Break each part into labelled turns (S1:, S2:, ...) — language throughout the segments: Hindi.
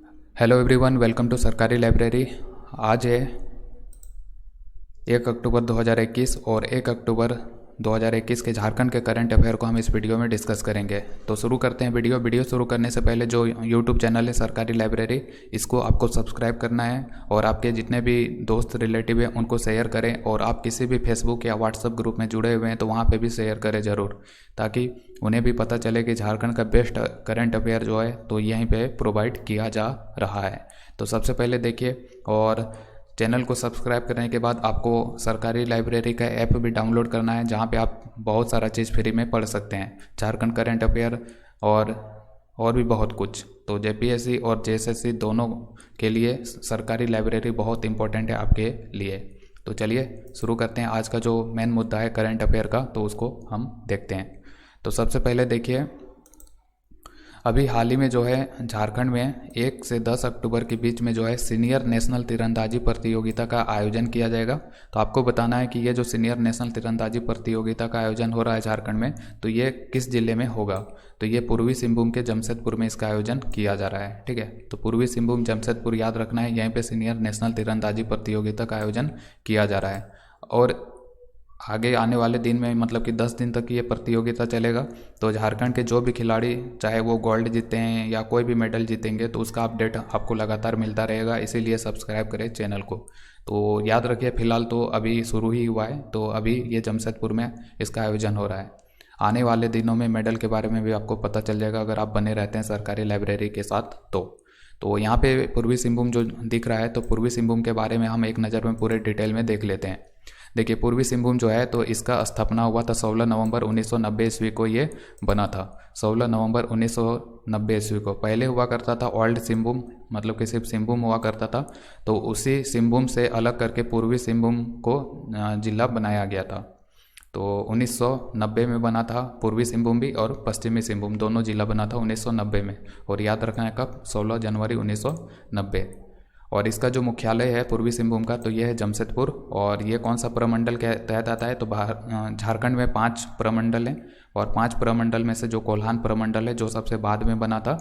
S1: हेलो एवरीवन, वेलकम टू सरकारी लाइब्रेरी। आज है 1 अक्टूबर 2021 और 1 अक्टूबर 2021 के झारखंड के करंट अफेयर को हम इस वीडियो में डिस्कस करेंगे। तो शुरू करते हैं वीडियो शुरू करने से पहले जो यूट्यूब चैनल है सरकारी लाइब्रेरी, इसको आपको सब्सक्राइब करना है और आपके जितने भी दोस्त रिलेटिव हैं उनको शेयर करें। और आप किसी भी फेसबुक या व्हाट्सएप ग्रुप में जुड़े हुए हैं तो वहाँ पे भी शेयर करें ज़रूर, ताकि उन्हें भी पता चले कि झारखंड का बेस्ट करंट अफेयर जो है तो यहीं पे प्रोवाइड किया जा रहा है। तो सबसे पहले देखिए, और चैनल को सब्सक्राइब करने के बाद आपको सरकारी लाइब्रेरी का ऐप भी डाउनलोड करना है, जहाँ पे आप बहुत सारा चीज़ फ्री में पढ़ सकते हैं, झारखंड करंट अफेयर और भी बहुत कुछ। तो जेपीएससी और जेएसएससी दोनों के लिए सरकारी लाइब्रेरी बहुत इंपॉर्टेंट है आपके लिए। तो चलिए शुरू करते हैं आज का जो मेन मुद्दा है करंट अफेयर का, तो उसको हम देखते हैं। तो सबसे पहले देखिए, अभी हाल ही में जो है झारखंड में 1 से 10 अक्टूबर के बीच में जो है सीनियर नेशनल तीरंदाजी प्रतियोगिता का आयोजन किया जाएगा। तो आपको बताना है कि ये जो सीनियर नेशनल तीरंदाजी प्रतियोगिता का आयोजन हो रहा है झारखंड में, तो ये किस जिले में होगा। तो ये पूर्वी सिंहभूम के जमशेदपुर में इसका आयोजन किया जा रहा है। ठीक है, तो पूर्वी सिंहभूम जमशेदपुर याद रखना है, यहीं पर सीनियर नेशनल तीरंदाजी प्रतियोगिता का आयोजन किया जा रहा है। और आगे आने वाले दिन में मतलब कि 10 दिन तक ये प्रतियोगिता चलेगा। तो झारखंड के जो भी खिलाड़ी, चाहे वो गोल्ड जीते हैं या कोई भी मेडल जीतेंगे, तो उसका अपडेट आपको लगातार मिलता रहेगा, इसीलिए सब्सक्राइब करें चैनल को। तो याद रखिए, फ़िलहाल तो अभी शुरू ही हुआ है, तो अभी ये जमशेदपुर में इसका आयोजन हो रहा है। आने वाले दिनों में मेडल के बारे में भी आपको पता चल जाएगा अगर आप बने रहते हैं सरकारी लाइब्रेरी के साथ। तो यहाँ पे पूर्वी सिंहभूम जो दिख रहा है, तो पूर्वी सिंहभूम के बारे में हम एक नज़र में पूरे डिटेल में देख लेते हैं। देखिए, पूर्वी सिंहभूम जो है तो इसका स्थापना हुआ था 16 नवंबर 1990 ईस्वी को ये बना था। 16 नवंबर 1990 ईस्वी को। पहले हुआ करता था ओल्ड सिंहभूम, मतलब कि सिर्फ सिंहभूम हुआ करता था। तो उसी सिंहभूम से अलग करके पूर्वी सिंहभूम को जिला बनाया गया था। तो 1990 में बना था पूर्वी सिंहभूम भी, और पश्चिमी सिंहभूम दोनों जिला बना था 1990 में। और याद रखना है कब, 16 जनवरी 1990। और इसका जो मुख्यालय है पूर्वी सिंहभूम का, तो ये है जमशेदपुर। और ये कौन सा प्रमंडल के तहत आता है, तो झारखंड में 5 प्रमंडल हैं, और 5 प्रमंडल में से जो कोल्हान प्रमंडल है, जो सबसे बाद में बना था,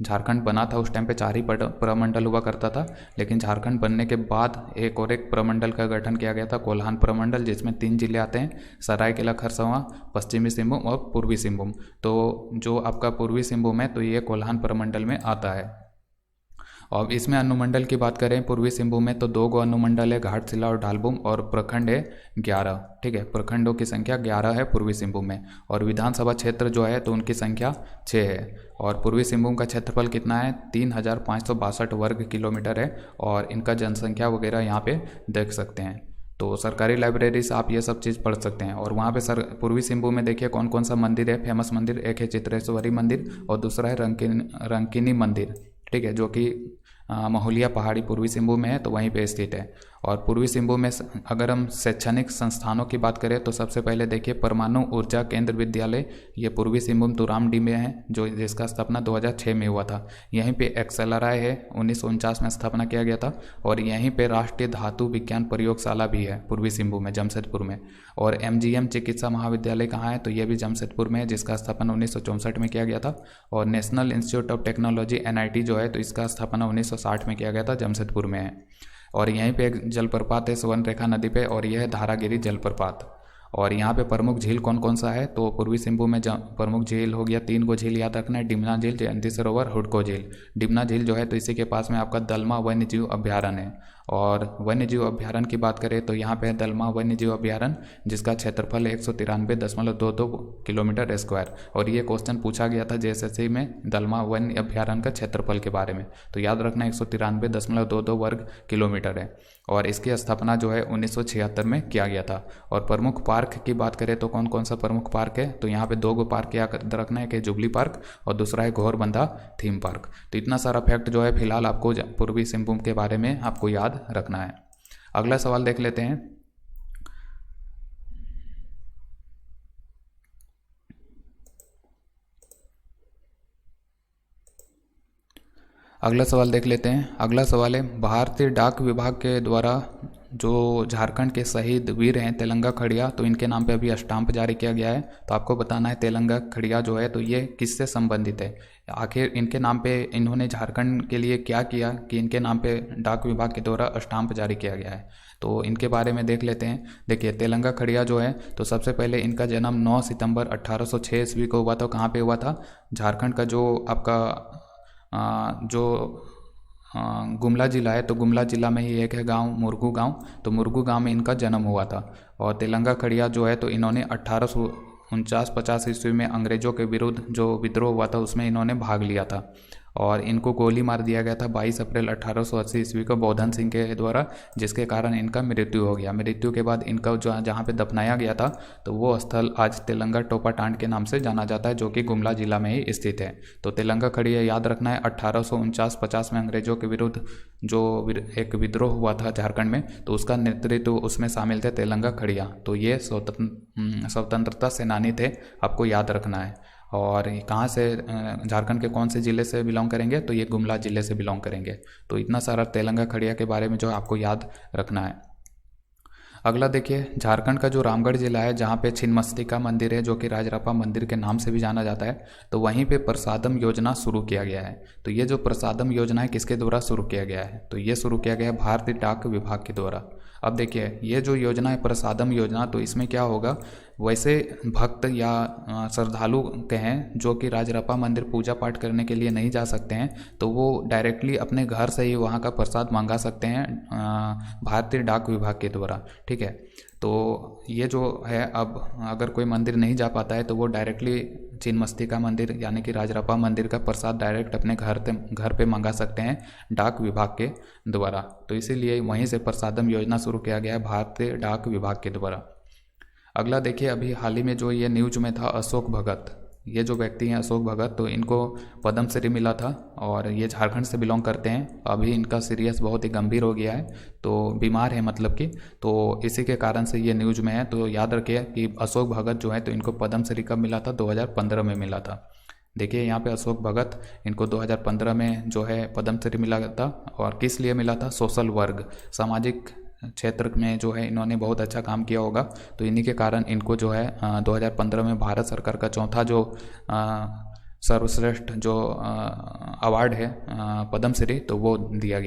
S1: झारखंड बना था उस टाइम पे 4 ही प्रमंडल हुआ करता था। लेकिन झारखंड बनने के बाद एक प्रमंडल का गठन किया गया था, कोल्हान प्रमंडल, जिसमें 3 जिले आते हैं, सरायकेला खरसावां, पश्चिमी सिंहभूम और पूर्वी सिंहभूम। तो जो आपका पूर्वी सिंहभूम है तो ये कोल्हान प्रमंडल में आता है। और इसमें अनुमंडल की बात करें पूर्वी सिंहभूम में, तो 2 गो अनुमंडल है, घाटशिला और ढालबुम, और प्रखंड है 11। ठीक है, प्रखंडों की संख्या 11 है पूर्वी सिंहभूम में। और विधानसभा क्षेत्र जो है तो उनकी संख्या 6 है। और पूर्वी सिंहभूम का क्षेत्रफल कितना है, 3562 वर्ग किलोमीटर है। और इनका जनसंख्या वगैरह यहाँ पे देख सकते हैं। तो सरकारी लाइब्रेरी से आप ये सब चीज़ पढ़ सकते हैं। और वहाँ पे पूर्वी सिंहभूम में देखिए कौन कौन सा मंदिर है, फेमस मंदिर। एक है चित्रेश्वरी मंदिर और दूसरा है रंकिनी मंदिर। ठीक है, जो कि महुलिया पहाड़ी पूर्वी सिंहभूम में है, तो वहीं पे स्थित है। और पूर्वी सिंहभूम में अगर हम शैक्षणिक संस्थानों की बात करें, तो सबसे पहले देखिए परमाणु ऊर्जा केंद्र विद्यालय, ये पूर्वी सिंहभूम तुरामडी में है, जो जिसका स्थापना 2006 में हुआ था। यहीं पे एक्सएलआरआई है, 1949 में स्थापना किया गया था। और यहीं पे राष्ट्रीय धातु विज्ञान प्रयोगशाला भी है पूर्वी सिंहभूम में, जमशेदपुर में। और एमजीएम चिकित्सा महाविद्यालय कहाँ है, तो ये भी जमशेदपुर में है, जिसका स्थापना 1964 में किया गया था। और national institute of technology NIT जो है, तो इसका स्थापना 1960 में किया गया था, जमशेदपुर में है। और यहीं पे एक जलप्रपात है सुवर्णरेखा नदी पे, और यह है धारागिरी जलप्रपात। और यहाँ पे प्रमुख झील कौन कौन सा है, तो पूर्वी सिंहभूम में प्रमुख झील हो गया 3 गो झील याद रखना है, डिमना झील, जयंती सरोवर, हुडको झील। डिमना झील जो है तो इसी के पास में आपका दलमा वन्यजीव अभ्यारण्य है। और वन्यजीव अभ्यारण्य की बात करें तो यहाँ पे है दलमा वन्यजीव अभ्यारण्य, जिसका क्षेत्रफल है 193.22 किलोमीटर स्क्वायर। और ये क्वेश्चन पूछा गया था जेएसएससी में दलमा वन्य अभ्यारण्य का क्षेत्रफल के बारे में, तो याद रखना 193.22 वर्ग किलोमीटर है। और इसकी स्थापना जो है 1976 में किया गया था। और प्रमुख पार्क की बात करें तो कौन कौन सा प्रमुख पार्क है, तो यहाँ पे 2 गो पार्क याद रखना है, कि जुबली पार्क और दूसरा है घोरबंदा थीम पार्क। तो इतना सारा फैक्ट जो है फिलहाल आपको पूर्वी सिंहभूम के बारे में आपको याद रखना है। अगला सवाल देख लेते हैं। अगला सवाल है, भारतीय डाक विभाग के द्वारा जो झारखंड के शहीद वीर हैं तेलंगा खड़िया, तो इनके नाम पे अभी स्टाम्प जारी किया गया है। तो आपको बताना है तेलंगा खड़िया जो है तो ये किससे संबंधित है, आखिर इनके नाम पे इन्होंने झारखंड के लिए क्या किया कि इनके नाम पे डाक विभाग के द्वारा स्टाम्प जारी किया गया है। तो इनके बारे में देख लेते हैं। देखिए तेलंगा खड़िया जो है तो सबसे पहले इनका जन्म 9 सितंबर 1806 ईस्वी को हुआ था। कहाँ पे हुआ था? झारखंड का जो आपका जो गुमला ज़िला है, तो गुमला ज़िला में ही एक है गांव मुरगू गांव, तो मुरगू गांव में इनका जन्म हुआ था। और तेलंगा खड़िया जो है तो इन्होंने 1849-50 ईस्वी में अंग्रेज़ों के विरुद्ध जो विद्रोह हुआ था उसमें इन्होंने भाग लिया था और इनको गोली मार दिया गया था 22 अप्रैल 1880 ईस्वी को बौद्धन सिंह के द्वारा, जिसके कारण इनका मृत्यु हो गया। मृत्यु के बाद इनका जो जहाँ पे दफनाया गया था तो वो स्थल आज तेलंगा टोपा टांड के नाम से जाना जाता है, जो कि गुमला जिला में ही स्थित है। तो तेलंगा खड़िया याद रखना है। 1849-50 में अंग्रेजों के विरुद्ध जो एक विद्रोह हुआ था झारखंड में, तो उसका नेतृत्व उसमें शामिल थे तेलंगा खड़िया। तो ये स्वतंत्रता सेनानी थे, आपको याद रखना है। और कहाँ से, झारखंड के कौन से ज़िले से बिलोंग करेंगे? तो ये गुमला ज़िले से बिलोंग करेंगे। तो इतना सारा तेलंगा खड़िया के बारे में जो है आपको याद रखना है। अगला देखिए, झारखंड का जो रामगढ़ जिला है जहाँ पे छिन्नमस्तिका मंदिर है, जो कि राजरापा मंदिर के नाम से भी जाना जाता है, तो वहीं पे प्रसादम योजना शुरू किया गया है। तो ये जो प्रसादम योजना है किसके द्वारा शुरू किया गया है? तो ये शुरू किया गया है भारतीय डाक विभाग के द्वारा। अब देखिए ये जो योजना है प्रसादम योजना, तो इसमें क्या होगा, वैसे भक्त या श्रद्धालु कहें जो कि राजरापा मंदिर पूजा पाठ करने के लिए नहीं जा सकते हैं, तो वो डायरेक्टली अपने घर से ही वहाँ का प्रसाद मंगा सकते हैं भारतीय डाक विभाग के द्वारा। ठीक है, तो ये जो है, अब अगर कोई मंदिर नहीं जा पाता है तो वो डायरेक्टली छिन्नमस्तिका मंदिर यानी कि राजरापा मंदिर का प्रसाद डायरेक्ट अपने घर पे मंगा सकते हैं डाक विभाग के द्वारा। तो इसीलिए वहीं से प्रसादम योजना शुरू किया गया है भारतीय डाक विभाग के द्वारा। अगला देखिए, अभी हाल ही में जो ये न्यूज में था अशोक भगत, ये जो व्यक्ति हैं अशोक भगत, तो इनको पद्मश्री मिला था और ये झारखंड से बिलोंग करते हैं। अभी इनका सीरियस बहुत ही गंभीर हो गया है, तो बीमार है मतलब कि, तो इसी के कारण से ये न्यूज में है। तो याद रखिए कि अशोक भगत जो है तो इनको पद्मश्री कब मिला था? 2015 में मिला था। देखिए यहाँ पे अशोक भगत, इनको 2015 में जो है पद्मश्री मिला था। और किस लिए मिला था? सोशल वर्ग, सामाजिक क्षेत्र में जो है इन्होंने बहुत अच्छा काम किया होगा, तो इन्हीं के कारण इनको जो है 2015 में भारत सरकार का चौथा जो सर्वश्रेष्ठ जो अवार्ड है पद्मश्री, तो वो दिया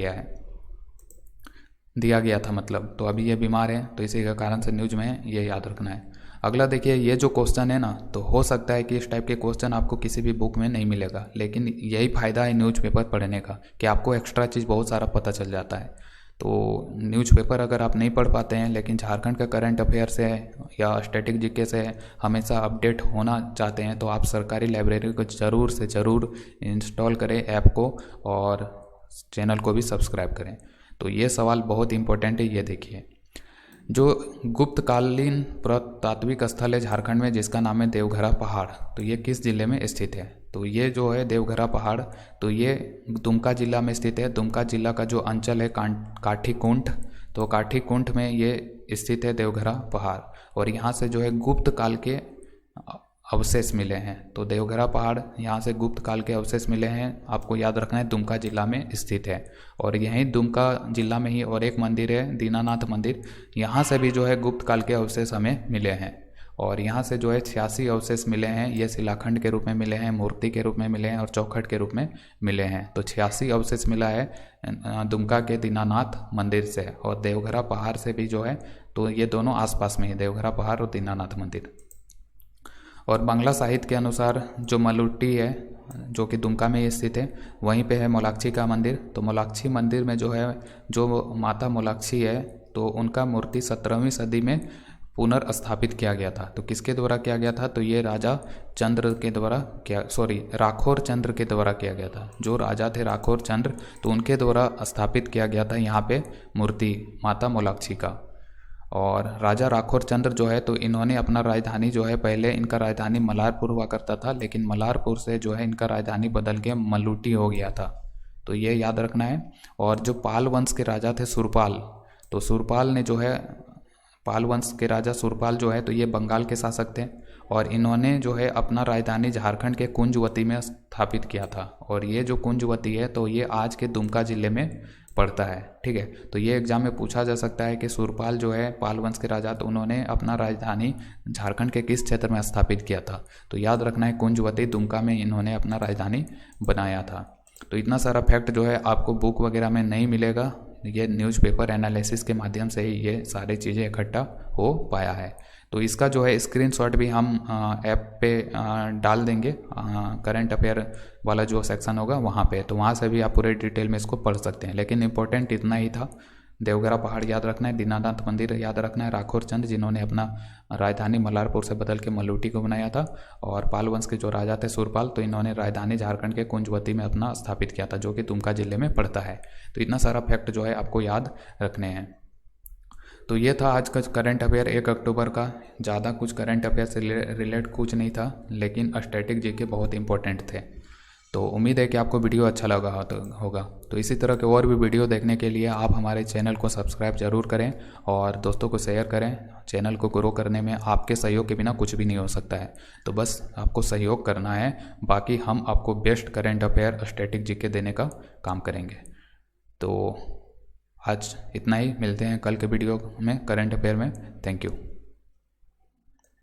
S1: गया था मतलब। तो अभी ये बीमार है, तो इसी के कारण से न्यूज में ये याद रखना है। अगला देखिए, ये जो क्वेश्चन है ना, तो हो सकता है कि इस टाइप के क्वेश्चन आपको किसी भी बुक में नहीं मिलेगा, लेकिन यही फ़ायदा है न्यूज़पेपर पढ़ने का कि आपको एक्स्ट्रा चीज़ बहुत सारा पता चल जाता है। तो न्यूज़पेपर अगर आप नहीं पढ़ पाते हैं लेकिन झारखंड का करंट अफेयर से या स्टैटिक जीके से हमेशा अपडेट होना चाहते हैं, तो आप सरकारी लाइब्रेरी को ज़रूर से ज़रूर इंस्टॉल करें ऐप को और चैनल को भी सब्सक्राइब करें। तो ये सवाल बहुत इंपॉर्टेंट है। ये देखिए, जो गुप्तकालीन पुरातात्विक स्थल है झारखंड में जिसका नाम है देवघरा पहाड़, तो ये किस ज़िले में स्थित है? तो ये जो है देवघरा पहाड़, तो ये दुमका जिला में स्थित है। दुमका जिला का जो अंचल है काठीकुंठ, तो काठीकुंठ में ये स्थित है देवघरा पहाड़। और यहाँ से जो है गुप्त काल के अवशेष मिले हैं। तो देवघरा पहाड़ यहाँ से गुप्त काल के अवशेष मिले हैं, आपको याद रखना है, दुमका जिला में स्थित है। और यहीं दुमका जिला में ही और एक मंदिर है दीनानाथ मंदिर, यहाँ से भी जो है गुप्त काल के अवशेष हमें मिले हैं। और यहाँ से जो है 86 अवशेष मिले हैं, ये शिलाखंड के रूप में मिले हैं, मूर्ति के रूप में मिले हैं और चौखट के रूप में मिले हैं। तो 86 अवशेष मिला है दुमका के दीनानाथ मंदिर से, और देवघरा पहाड़ से भी जो है, तो ये दोनों आसपास में ही, देवघरा पहाड़ और दीनानाथ मंदिर। और बांग्ला साहित्य के अनुसार जो मलुट्टी है जो कि दुमका में स्थित है, वहीं पे है मोलाक्षी का मंदिर। तो मोलाक्षी मंदिर में जो है, जो माता मोलाक्षी है, तो उनका मूर्ति 17वीं सदी में पुनर्स्थापित किया गया था। तो किसके द्वारा किया गया था? तो ये राजा चंद्र के द्वारा राखोर चंद्र के द्वारा किया गया था। जो राजा थे राखोर चंद्र, तो उनके द्वारा स्थापित किया गया था यहाँ पे मूर्ति माता मोलाक्षी का। और राजा राखोर चंद्र जो है, तो इन्होंने अपना राजधानी जो है, पहले इनका राजधानी मलारपुर हुआ करता था, लेकिन मलारपुर से जो है इनका राजधानी बदल के मलुटी हो गया था। तो ये याद रखना है। और जो पाल वंश के राजा थे सुरपाल, तो सुरपाल ने जो है, पाल वंश के राजा सुरपाल जो है, तो ये बंगाल के शासक थे और इन्होंने जो है अपना राजधानी झारखंड के कुंजवती में स्थापित किया था। और ये जो कुंजवती है, तो ये आज के दुमका जिले में पड़ता है। ठीक है, तो ये एग्जाम में पूछा जा सकता है कि सूरपाल जो है पाल वंश के राजा, तो उन्होंने अपना राजधानी झारखंड के किस क्षेत्र में स्थापित किया था। तो याद रखना है कुंजवती दुमका में इन्होंने अपना राजधानी बनाया था। तो इतना सारा फैक्ट जो है आपको बुक वगैरह में नहीं मिलेगा, ये न्यूज़पेपर एनालिसिस के माध्यम से ही ये सारी चीज़ें इकट्ठा हो पाया है। तो इसका जो है स्क्रीनशॉट भी हम ऐप पे डाल देंगे, करंट अफेयर वाला जो सेक्शन होगा वहाँ पे, तो वहाँ से भी आप पूरे डिटेल में इसको पढ़ सकते हैं। लेकिन इम्पोर्टेंट इतना ही था, देवगरा पहाड़ याद रखना है, दीनानाथ मंदिर याद रखना है, राखौर चंद जिन्होंने अपना राजधानी मल्हारपुर से बदल के मल्लूटी को बनाया था, और पाल वंश के जो राजा थे सूरपाल, तो इन्होंने राजधानी झारखंड के कुंजवती में अपना स्थापित किया था, जो कि दुमका जिले में पड़ता है। तो इतना सारा फैक्ट जो है आपको याद रखने हैं। तो ये था आज का करंट अफेयर 1 अक्टूबर का। ज़्यादा कुछ करंट अफेयर से रिलेट कुछ नहीं था, लेकिन स्टैटिक जीके बहुत इंपॉर्टेंट थे। तो उम्मीद है कि आपको वीडियो अच्छा लगा होगा। तो इसी तरह के और भी वीडियो देखने के लिए आप हमारे चैनल को सब्सक्राइब जरूर करें और दोस्तों को शेयर करें। चैनल को ग्रो करने में आपके सहयोग के बिना कुछ भी नहीं हो सकता है, तो बस आपको सहयोग करना है, बाकी हम आपको best current affair static GK देने का काम करेंगे। तो आज इतना ही, मिलते हैं कल के वीडियो में करंट अफेयर में। Thank you.